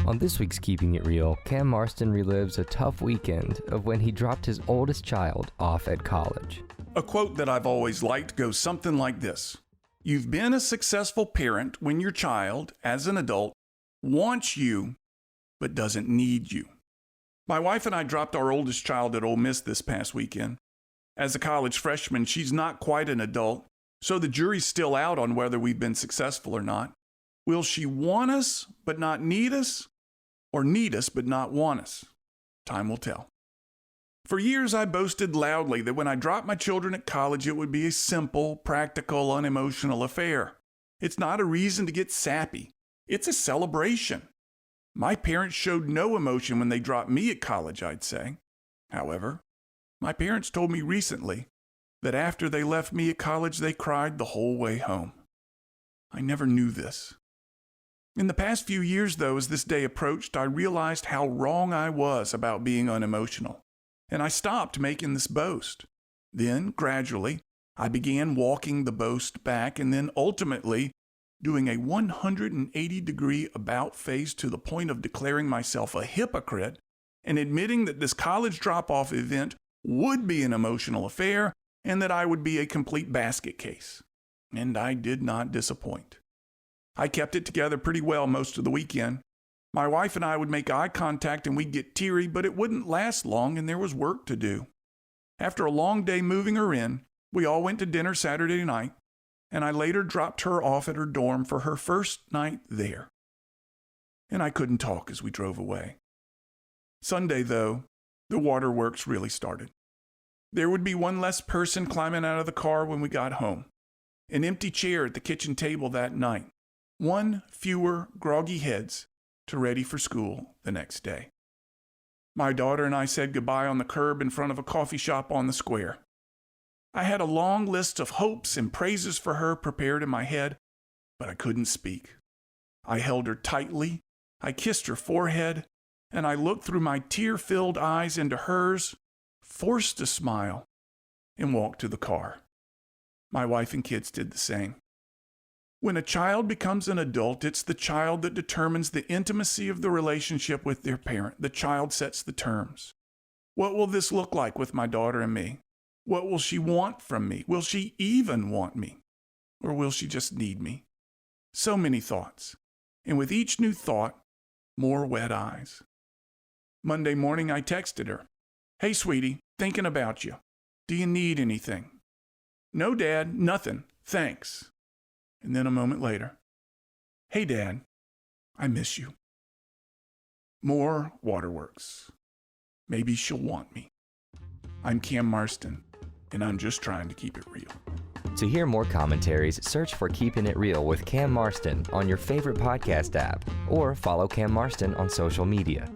On this week's Keeping It Real, Cam Marston relives a tough weekend of when he dropped his oldest child off at college. A quote that I've always liked goes something like this: "You've been a successful parent when your child, as an adult, wants you, but doesn't need you." My wife and I dropped our oldest child at Ole Miss this past weekend. As a college freshman, she's not quite an adult, so the jury's still out on whether we've been successful or not. Will she want us, but not need us? Or need us, but not want us? Time will tell. For years, I boasted loudly that when I dropped my children at college, it would be a simple, practical, unemotional affair. It's not a reason to get sappy. It's a celebration. My parents showed no emotion when they dropped me at college, I'd say. However, my parents told me recently that after they left me at college, they cried the whole way home. I never knew this. In the past few years, though, as this day approached, I realized how wrong I was about being unemotional, and I stopped making this boast. Then, gradually, I began walking the boast back, and then ultimately doing a 180-degree about-face to the point of declaring myself a hypocrite and admitting that this college drop-off event would be an emotional affair and that I would be a complete basket case. And I did not disappoint. I kept it together pretty well most of the weekend. My wife and I would make eye contact and we'd get teary, but it wouldn't last long and there was work to do. After a long day moving her in, we all went to dinner Saturday night, and I later dropped her off at her dorm for her first night there. And I couldn't talk as we drove away. Sunday, though, the waterworks really started. There would be one less person climbing out of the car when we got home. An empty chair at the kitchen table that night. One fewer groggy heads to ready for school the next day. My daughter and I said goodbye on the curb in front of a coffee shop on the square. I had a long list of hopes and praises for her prepared in my head, but I couldn't speak. I held her tightly, I kissed her forehead, and I looked through my tear-filled eyes into hers, forced a smile, and walked to the car. My wife and kids did the same. When a child becomes an adult, it's the child that determines the intimacy of the relationship with their parent. The child sets the terms. What will this look like with my daughter and me? What will she want from me? Will she even want me? Or will she just need me? So many thoughts. And with each new thought, more wet eyes. Monday morning, I texted her. "Hey, sweetie, thinking about you. Do you need anything?" "No, Dad, nothing. Thanks." And then a moment later, "Hey, Dad, I miss you." More waterworks. Maybe she'll want me. I'm Cam Marston, and I'm just trying to keep it real. To hear more commentaries, search for Keeping It Real with Cam Marston on your favorite podcast app or follow Cam Marston on social media.